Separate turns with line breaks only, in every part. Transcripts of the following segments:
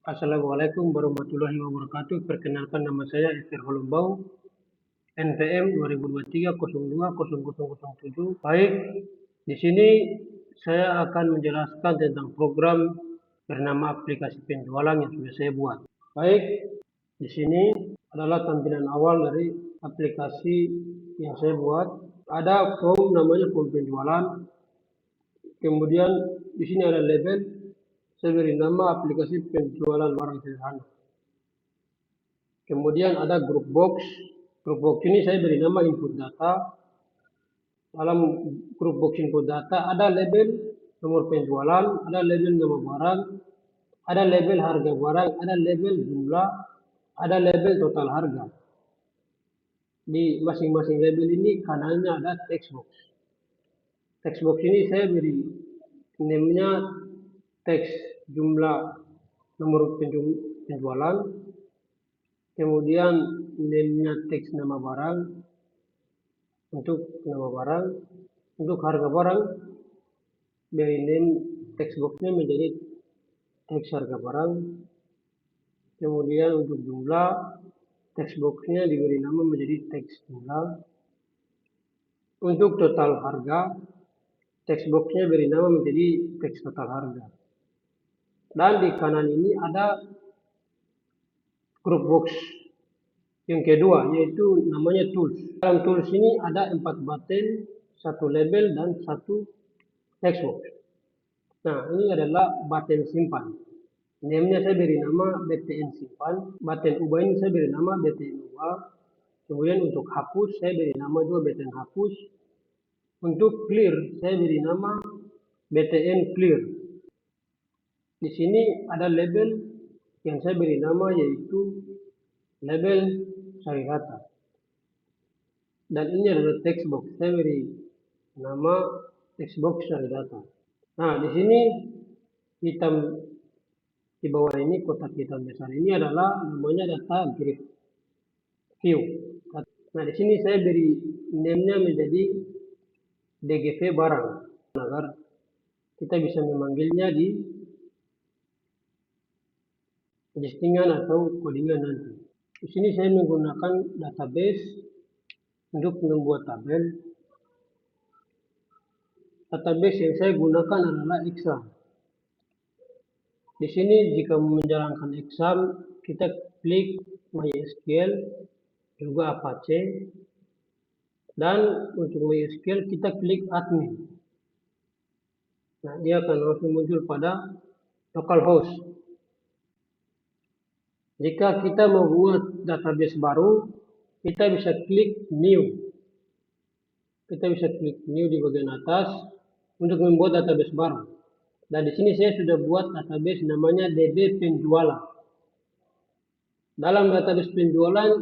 Assalamualaikum warahmatullahi wabarakatuh. Perkenalkan, nama saya Esther Holumbau, NPM 2023-02-0007. Baik, di sini saya akan menjelaskan tentang program bernama aplikasi penjualan yang sudah saya buat. Baik, di sini adalah tampilan awal dari aplikasi yang saya buat. Ada form namanya form penjualan. Kemudian di sini ada label. Saya beri nama aplikasi penjualan barang sederhana. Kemudian ada group box. Group box ini saya beri nama input data. Dalam group box input data ada label nomor penjualan, ada label nama barang, ada label harga barang, ada label jumlah, ada label total harga. Di masing-masing label ini kanannya ada text box. Text box ini saya beri name-nya teks jumlah nomor penjualan, kemudian name-nya teks nama barang, untuk nama barang, untuk harga barang beri name text box-nya menjadi teks harga barang, kemudian untuk jumlah text box-nya diberi nama menjadi teks jumlah, untuk total harga text box-nya beri nama menjadi teks total harga. Dan di kanan ini ada group box yang kedua, yaitu namanya tools. Dalam tools ini ada 4 button, 1 label, dan 1 text box. Nah, ini adalah button simpan. Name-nya saya beri nama BTN simpan. Button ubah ini saya beri nama BTN ubah. Kemudian untuk hapus saya beri nama juga BTN hapus. Untuk clear saya beri nama BTN clear. Di sini ada label yang saya beri nama yaitu label cari data. Dan ini adalah text box. Saya beri nama text box cari data. Nah, di sini hitam di bawah ini, kotak hitam besar ini adalah namanya data grid view. Nah, di sini saya beri name-nya menjadi DGV barang agar kita bisa memanggilnya di listingan atau codingan nanti. Di sini saya menggunakan database untuk membuat tabel. Database yang saya gunakan adalah Excel. Di sini jika menjalankan exam, kita klik MySQL, juga Apache, dan untuk MySQL kita klik admin. Nah, dia akan langsung muncul pada localhost. Jika kita membuat database baru, kita bisa klik new. Kita bisa klik new di bagian atas untuk membuat database baru. Dan di sini saya sudah buat database namanya DB penjualan. Dalam database penjualan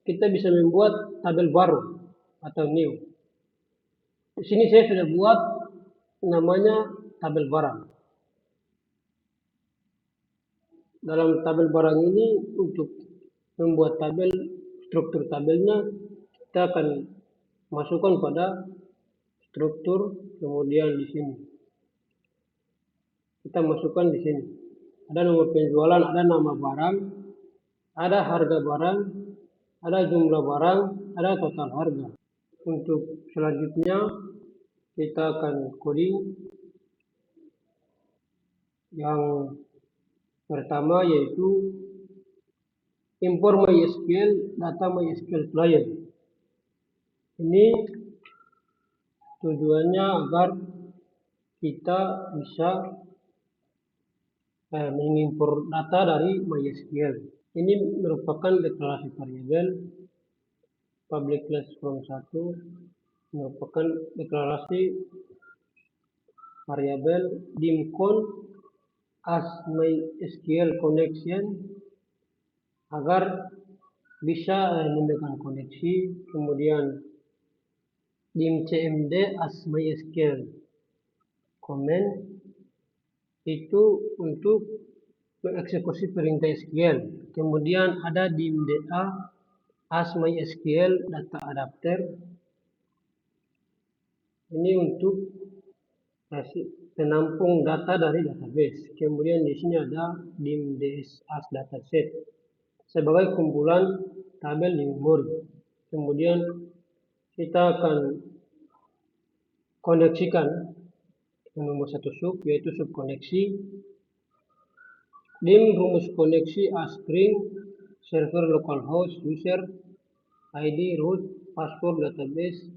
kita bisa membuat tabel baru atau new. Di sini saya sudah buat namanya tabel barang. Dalam tabel barang ini untuk membuat tabel, struktur tabelnya kita akan masukkan pada struktur, kemudian di sini kita masukkan di sini. Ada nomor penjualan, ada nama barang, ada harga barang, ada jumlah barang, ada total harga. Untuk selanjutnya kita akan coding. Yang pertama yaitu import MySQL data MySQL client. Ini tujuannya agar kita bisa mengimpor data dari MySQL. Ini merupakan deklarasi variabel. Public class from 1 merupakan deklarasi variabel dimcon as MySQL connection agar bisa memberikan koneksi. Kemudian dimcmd as MySQL comment itu untuk mengeksekusi perintah SQL. Kemudian ada dimda as MySQL data adapter. Ini untuk penampung data dari database. Kemudian di sini ada dim ds as dataset sebagai kumpulan tabel di memori. Kemudian kita akan koneksikan yang nomor satu sub, yaitu subkoneksi. Dim rumus koneksi string server localhost user ID root password database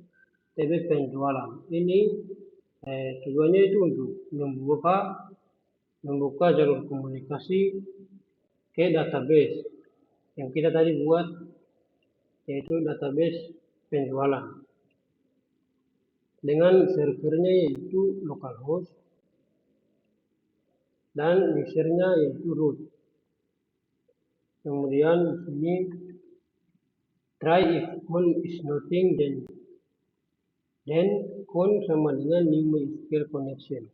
tb penjualan. Ini tujuannya itu untuk membuka jalur komunikasi ke database yang kita tadi buat, yaitu database penjualan dengan servernya yaitu localhost dan usernya yaitu root. Kemudian di sini try if con is nothing, then con sama dengan new MySQL connection,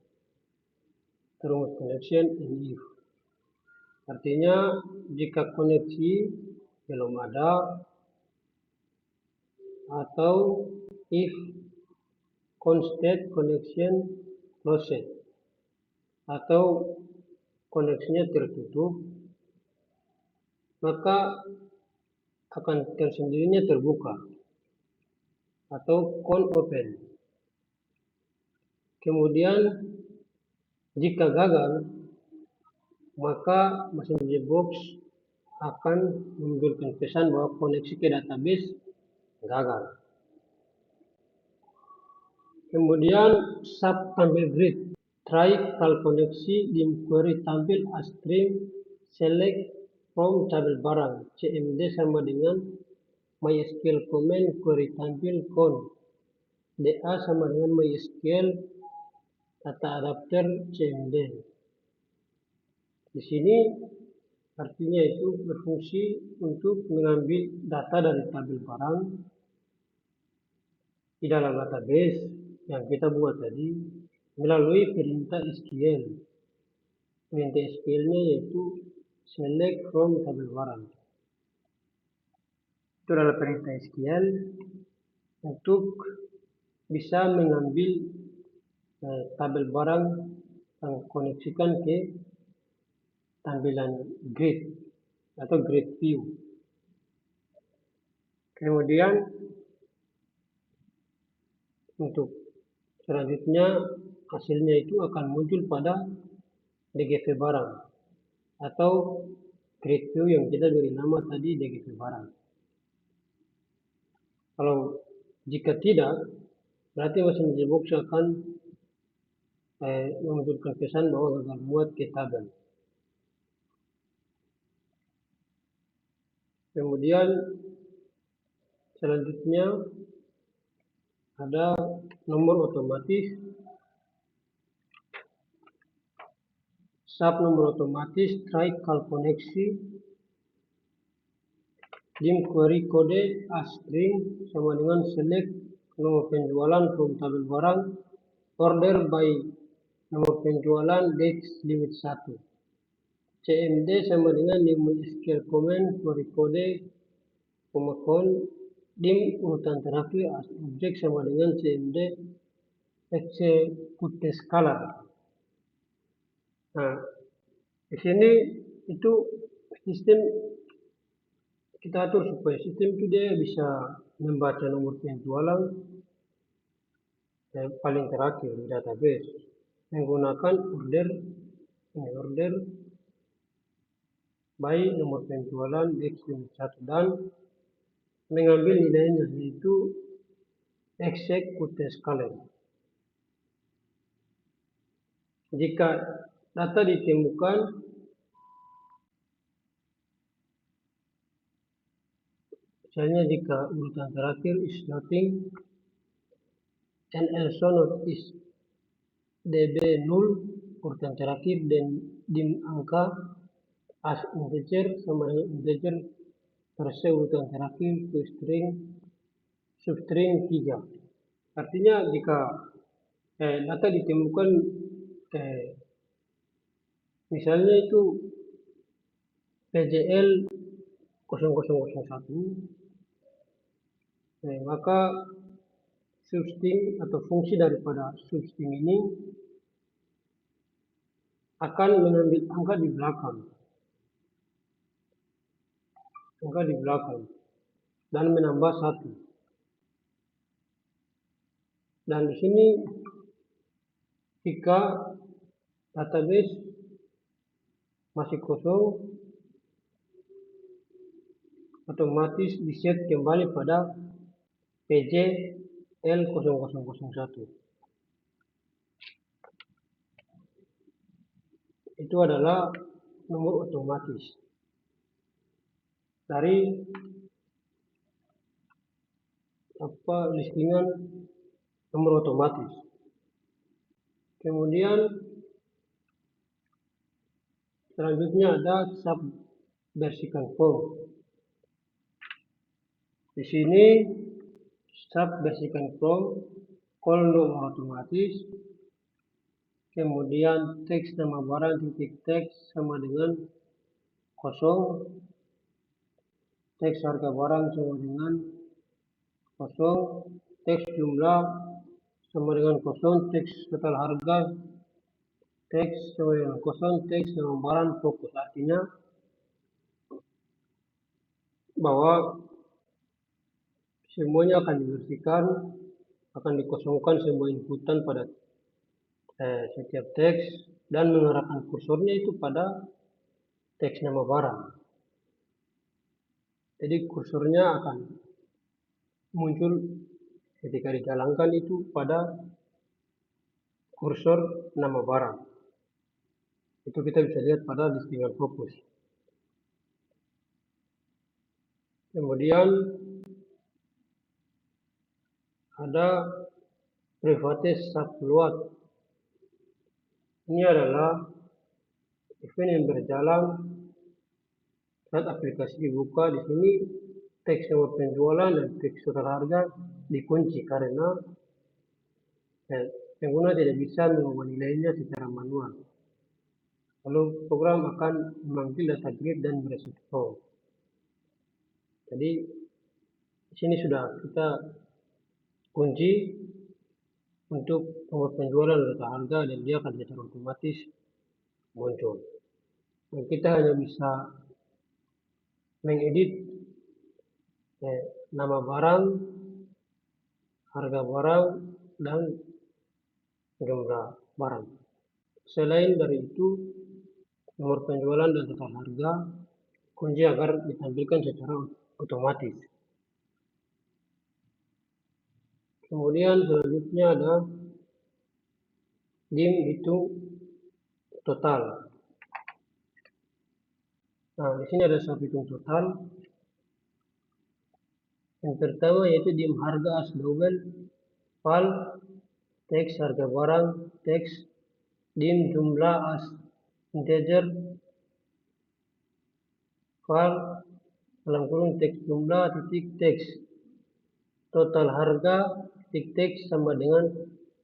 terus connection and if. Artinya jika koneksi belum ada, atau if constant connection closed, atau koneksinya tertutup, maka akan tersendirinya terbuka, atau con open. Kemudian jika gagal, maka mesin JBoss akan menunjukkan pesan bahwa koneksi ke database gagal. Kemudian sub tampil grid, try call koneksi di query tampil string select from tabel barang. CMD sama dengan MySQL command query tampil con. DA sama dengan MySQL data adapter CMD. Di sini artinya itu berfungsi untuk mengambil data dari tabel barang di dalam database yang kita buat tadi melalui perintah SQL. Perintah SQL-nya yaitu select from tabel barang. Itu adalah perintah SQL untuk bisa mengambil tabel barang dan koneksikan ke tampilan grid atau grid view. Kemudian untuk selanjutnya hasilnya itu akan muncul pada DGV barang atau grid view yang kita beri nama tadi DGV barang. Kalau jika tidak, berarti mesin JBoss akan memunculkan pesan bahwa gagal muat ke tabel. Kemudian selanjutnya ada nomor otomatis, sub nomor otomatis, try call koneksi, dim query kode string sama dengan select nomor penjualan from tabel barang, order by nomor penjualan dates limit 1. CMD sama dengan new MySQL command query kode, con, dim urutan terakhir objek sama dengan CMD execute scalar. Nah, di sini itu sistem kita atur supaya sistem itu dia bisa membaca nomor penjualan paling terakhir di database menggunakan order by nomor penjualan x1 dan mengambil nilainya yaitu execute scalar. Jika data ditemukan misalnya jika urutan terakhir is nothing and also not is db 0, urutan terakhir dan dim angka as integer sama dengan integer versi urutan terakhir to string substring 3. Artinya jika data ditemukan misalnya itu PJL 0001, maka substring atau fungsi daripada substring ini akan mengambil angka di belakang, dan menambah 1. Dan di sini jika database masih kosong, otomatis di-set kembali pada PJ L0001. Itu adalah nomor otomatis dari listingan nomor otomatis. Kemudian selanjutnya ada sub bersihkan form. Di sini sub bersihkan form, call nomor otomatis, kemudian teks nama barang titik teks sama dengan 0, teks harga barang sama dengan 0, teks jumlah sama dengan 0, teks total harga, teks sama dengan 0, teks nama barang fokus. Artinya bahwa semuanya akan dibersihkan, akan dikosongkan semua inputan pada setiap teks dan mengarahkan kursornya itu pada teks nama barang. Jadi kursornya akan muncul ketika dijalankan itu pada kursor nama barang. Itu kita bisa lihat pada listingan fokus. Kemudian ada private subload. Ini adalah event yang berjalan saat aplikasi dibuka. Di sini teks nomor penjualan dan teks total harga dikunci karena pengguna tidak bisa mengubah nilainya secara manual. Lalu program akan memanggil data grid dan reset form. Jadi di sini sudah kita kunci untuk nomor penjualan dan data harga, dan dia akan secara otomatis muncul. Dan kita hanya bisa mengedit nama barang, harga barang, dan jumlah barang. Selain dari itu, nomor penjualan dan total harga kunci agar ditampilkan secara otomatis. Kemudian selanjutnya ada dim hitung total. Nah, di sini ada sub hitung total. Yang pertama yaitu dim harga as double, val, teks harga barang, teks, dim jumlah as integer, val, dalam kurung teks jumlah titik teks, total harga titik teks sama dengan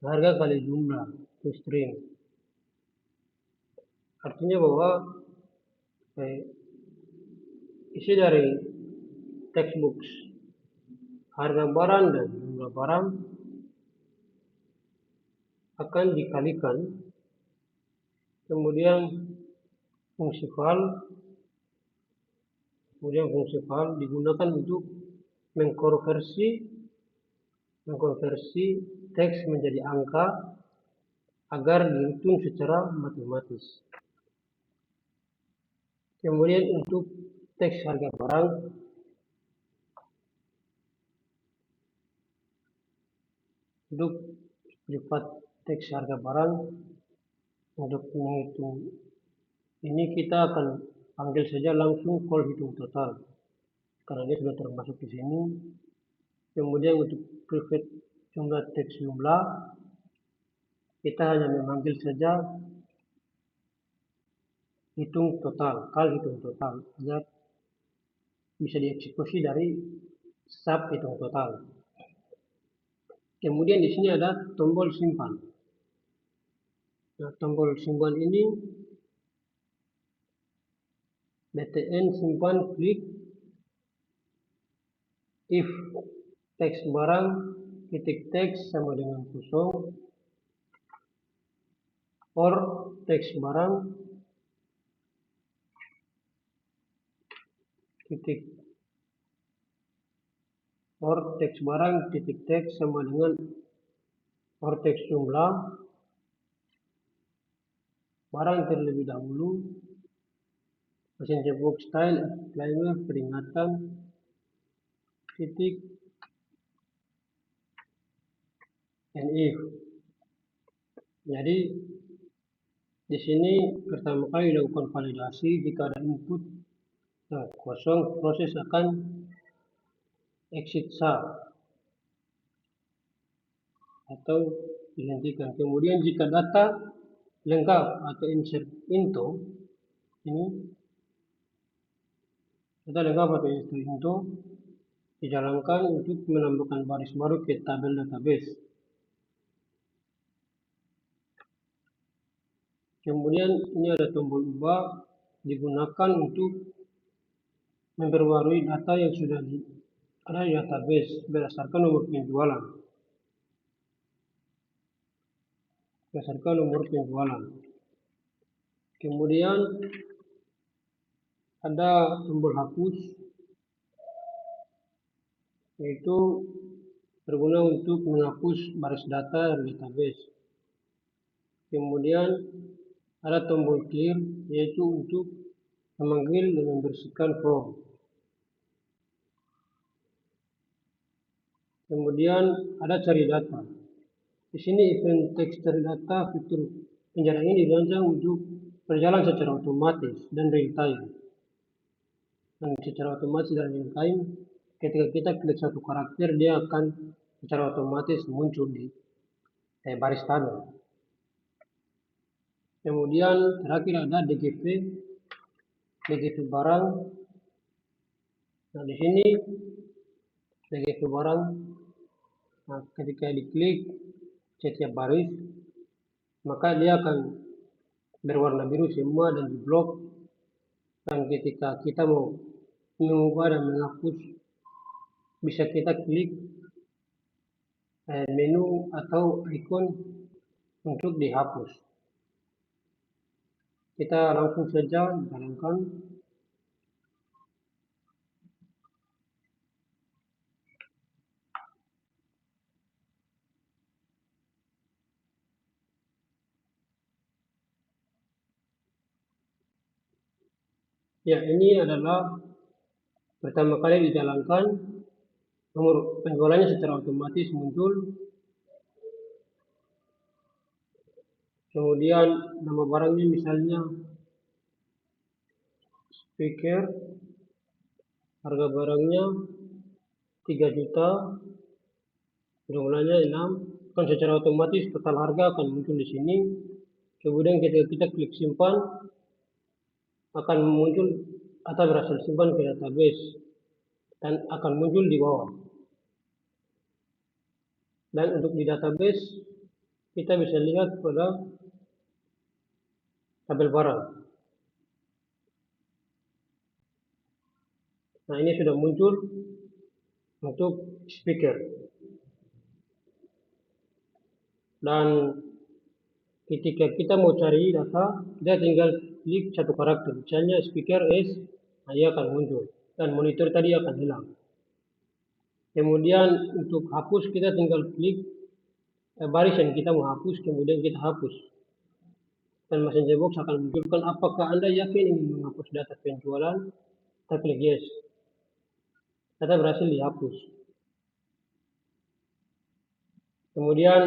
harga kali jumlah, to string. Artinya bahwa isi dari textbook harga barang dan jumlah barang akan dikalikan, kemudian fungsi val digunakan untuk mengkonversi teks menjadi angka agar dihitung secara matematis. Kemudian untuk teks harga barang, untuk privat teks harga barang, untuk menghitung ini kita akan panggil saja langsung call hitung total karena dia sudah termasuk di sini. Kemudian untuk private jumlah teks jumlah, kita hanya memanggil saja hitung total, kal hitung total, agar bisa dieksekusi dari sub hitung total. Kemudian di sini ada tombol simpan. Nah, tombol simpan ini btn simpan klik if teks barang titik teks sama dengan 0, or teks barang titik or teks barang titik teks sama dengan or teks jumlah barang terlebih dahulu messenger box style disclaimer peringatan titik and if. Jadi di sini pertama kali dilakukan validasi jika ada input kosong, proses akan exit sub atau dihentikan. Kemudian jika data lengkap atau insert into, ini data lengkap atau insert into dijalankan untuk menambahkan baris baru ke tabel database. Kemudian ini ada tombol ubah digunakan untuk memperbarui data yang sudah ada di database berdasarkan nomor penjualan. Kemudian ada tombol hapus, yaitu berguna untuk menghapus baris data dari database. Kemudian ada tombol clear, yaitu untuk memanggil dan membersihkan form. Kemudian ada cari data. Di sini event teks cari data fitur penjara ini dirancang untuk berjalan secara otomatis dan real time. Dan secara otomatis dan real time, ketika kita klik satu karakter, dia akan secara otomatis muncul di baris tabel. Kemudian terakhir ada DGP barang. Nah di sini DGP barang, nah, ketika diklik setiap baris, maka dia akan berwarna biru semua dan diblok. Dan ketika kita mau mengubah dan menghapus, bisa kita klik menu atau ikon untuk dihapus. Kita langsung saja jalankan. Ya, ini adalah pertama kali dijalankan, nomor penjualannya secara otomatis muncul. Kemudian nama barangnya misalnya speaker, harga barangnya 3 juta, jumlahnya 6, kan secara otomatis total harga akan muncul di sini. Kemudian ketika kita klik simpan, akan muncul atau berhasil simpan ke database dan akan muncul di bawah. Dan untuk di database kita bisa lihat pada tabel barang. Nah ini sudah muncul untuk speaker. Dan ketika kita mau cari data, kita tinggal klik satu karakter, misalnya speaker S, nah ia akan muncul dan monitor tadi akan hilang. Kemudian untuk hapus kita tinggal klik baris yang kita mau hapus, kemudian kita hapus. Dan messenger box akan menunjukkan apakah Anda yakin ingin menghapus data penjualan. Kita klik yes. Data berhasil dihapus. Kemudian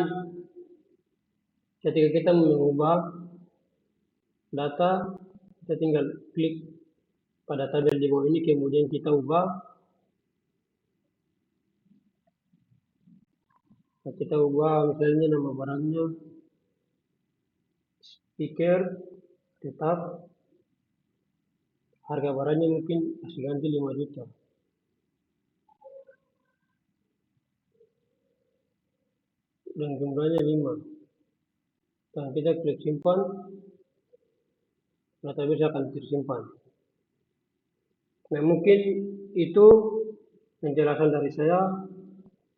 ketika kita mengubah data, kita tinggal klik pada tabel di bawah ini, kemudian kita ubah. Nah, kita ubah misalnya nama barangnya speaker, tetap harga barangnya mungkin masih ganti 5 juta. Dan jumlahnya 5. Dan kita klik simpan, database akan tersimpan. Nah mungkin itu penjelasan dari saya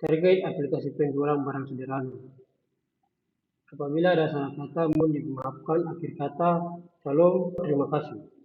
terkait aplikasi penjualan barang sederhana. Apabila ada salah kata mohon dimaafkan. Akhir kata, shalom, terima kasih.